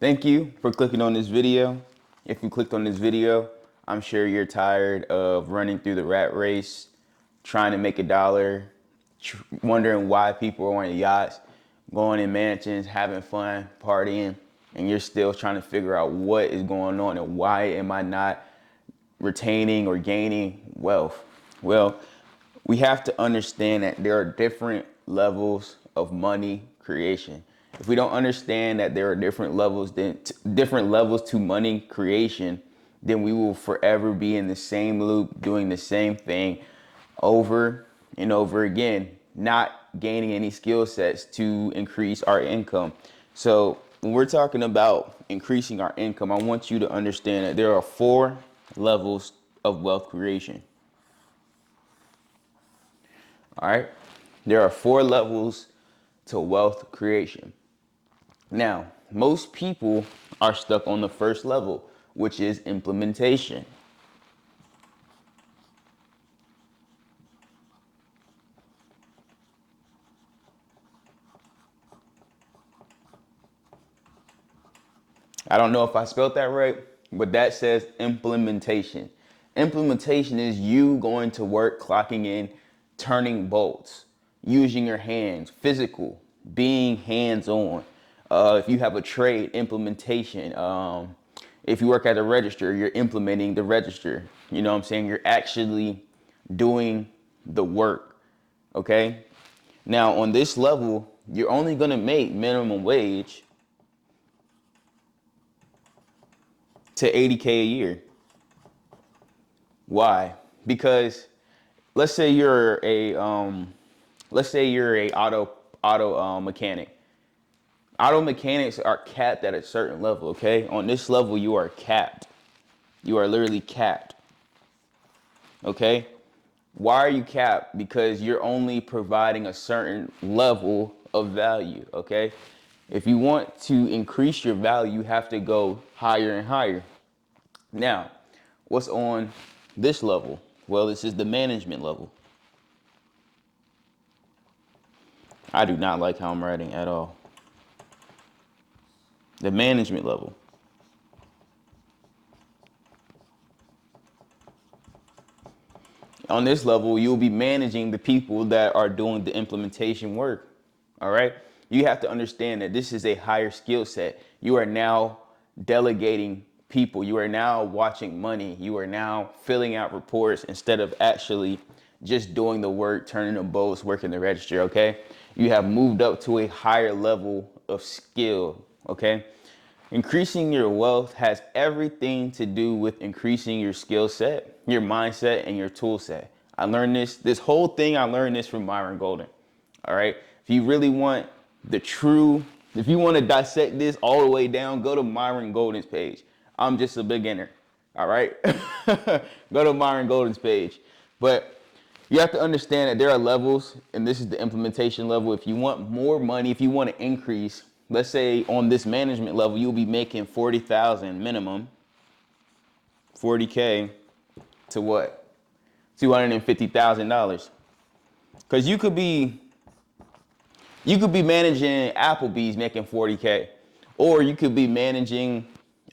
Thank you for clicking on this video. If you clicked on this video, I'm sure you're tired of running through the rat race, trying to make a dollar, wondering why people are on yachts, going in mansions, having fun, partying, and you're still trying to figure out what is going on and why am I not retaining or gaining wealth. Well, we have to understand that there are different levels of money creation. If we don't understand that there are different levels to money creation, then we will forever be in the same loop doing the same thing over and over again, not gaining any skill sets to increase our income. So when we're talking about increasing our income, I want you to understand that there are 4 levels of wealth creation. All right. There are 4 levels to wealth creation. Now, most people are stuck on the first level, which is implementation. I don't know if I spelled that right, but that says implementation. Implementation is you going to work, clocking in, turning bolts, using your hands, physical, being hands-on. If you have a trade, implementation. If you work at a register, you're implementing the register. You know what I'm saying? You're actually doing the work, okay? Now, on this level, you're only gonna make minimum wage to 80K a year. Why? Because let's say you're a auto mechanic. Auto mechanics are capped at a certain level, okay? On this level, you are capped. You are literally capped, okay? Why are you capped? Because you're only providing a certain level of value, okay? If you want to increase your value, you have to go higher and higher. Now, what's on this level? Well, this is the management level. I do not like how I'm writing at all. The management level. On this level, you'll be managing the people that are doing the implementation work. All right. You have to understand that this is a higher skill set. You are now delegating people. You are now watching money. You are now filling out reports instead of actually just doing the work, turning the bolts, working the register. Okay. You have moved up to a higher level of skill. Okay. Increasing your wealth has everything to do with increasing your skill set, your mindset, and your tool set. I learned this whole thing, I learned this from Myron Golden. All right. If you really want if you want to dissect this all the way down, go to Myron Golden's page. I'm just a beginner. All right. Go to Myron Golden's page. But you have to understand that there are levels, and this is the implementation level. If you want more money, if you want to increase, let's say on this management level, you'll be making 40,000 minimum, 40K to what? $250,000. Because you could be managing Applebee's making 40K, or you could be managing,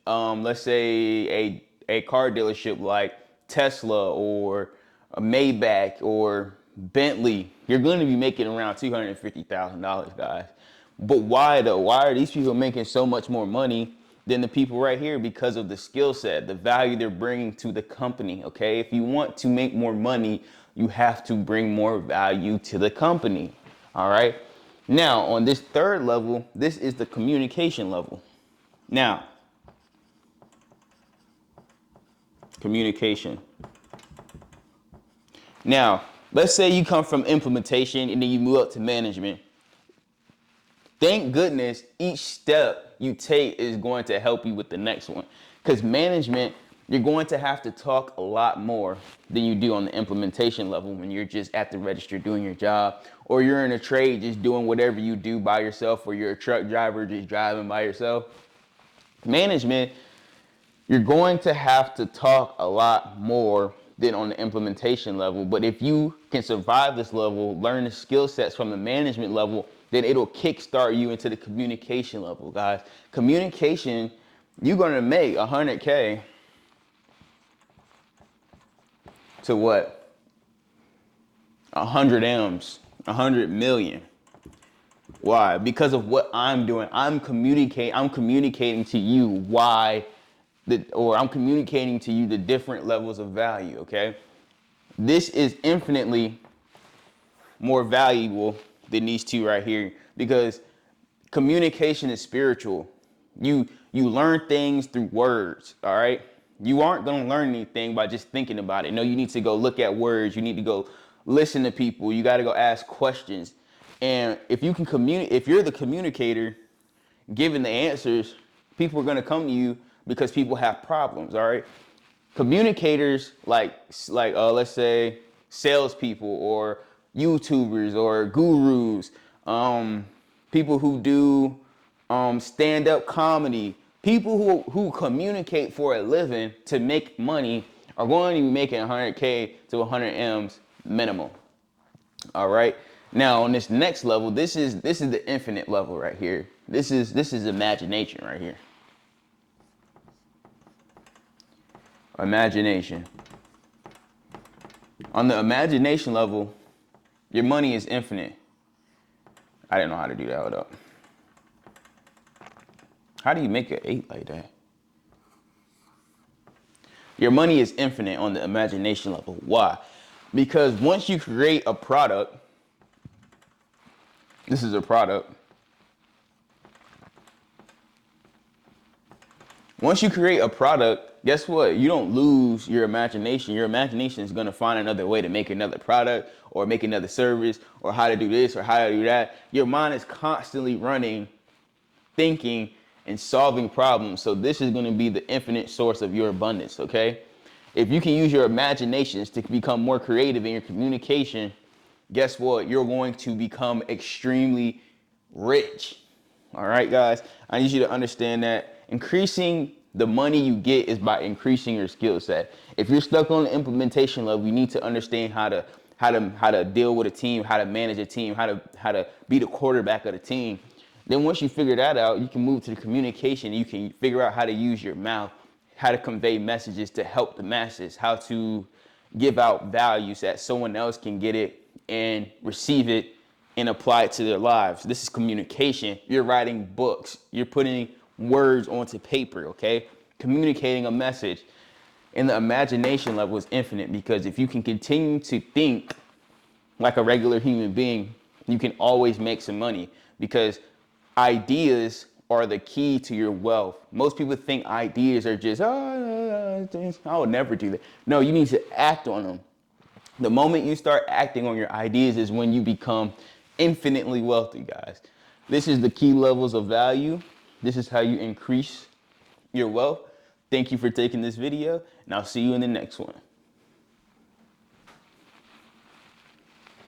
let's say a car dealership like Tesla or a Maybach or Bentley. You're going to be making around $250,000, guys. But why though? Why are these people making so much more money than the people right here? Because of the skill set, the value they're bringing to the company, okay? If you want to make more money, you have to bring more value to the company, all right? Now, on this third level, this is the communication level. Now, communication. Now, let's say you come from implementation and then you move up to management. Thank goodness each step you take is going to help you with the next one. Because management, you're going to have to talk a lot more than you do on the implementation level when you're just at the register doing your job, or you're in a trade just doing whatever you do by yourself, or you're a truck driver just driving by yourself. Management, you're going to have to talk a lot more than on the implementation level. But if you can survive this level, learn the skill sets from the management level, then it'll kickstart you into the communication level, guys. Communication, you're gonna make 100K to what? 100 M's, 100 million. Why? Because of what I'm doing. I'm communicating to you why, I'm communicating to you the different levels of value, okay? This is infinitely more valuable than these two right here, because communication is spiritual. You learn things through words, all right? You aren't going to learn anything by just thinking about it. No, you need to go look at words. You need to go listen to people. You got to go ask questions. And if you can if you're the communicator giving the answers, people are going to come to you because people have problems, all right? Communicators like let's say salespeople or YouTubers or gurus, people who do stand-up comedy, people who communicate for a living to make money are going to be making 100K to 100 M's minimum. All right. Now on this next level, this is the infinite level right here. This is imagination right here. Imagination. On the imagination level, your money is infinite. I didn't know how to do that. Hold up. How do you make an 8 like that? Your money is infinite on the imagination level. Why? Because once you create a product, this is a product. Once you create a product, guess what? You don't lose your imagination. Your imagination is going to find another way to make another product or make another service or how to do this or how to do that. Your mind is constantly running, thinking, and solving problems. So this is going to be the infinite source of your abundance, okay? If you can use your imaginations to become more creative in your communication, guess what? You're going to become extremely rich. All right, guys? I need you to understand that increasing the money you get is by increasing your skill set. If you're stuck on the implementation level, you need to understand how to deal with a team, how to manage a team, how to be the quarterback of the team. Then once you figure that out, you can move to the communication. You can figure out how to use your mouth, how to convey messages to help the masses, how to give out values that someone else can get it and receive it and apply it to their lives. This is communication. You're writing books. You're putting words onto paper, okay? Communicating a message. And the imagination level is infinite, because if you can continue to think like a regular human being, you can always make some money, because ideas are the key to your wealth. Most people think ideas are just, I would never do that. No, you need to act on them. The moment you start acting on your ideas is when you become infinitely wealthy, guys. This is the key levels of value. This is how you increase your wealth. Thank you for taking this video, and I'll see you in the next one.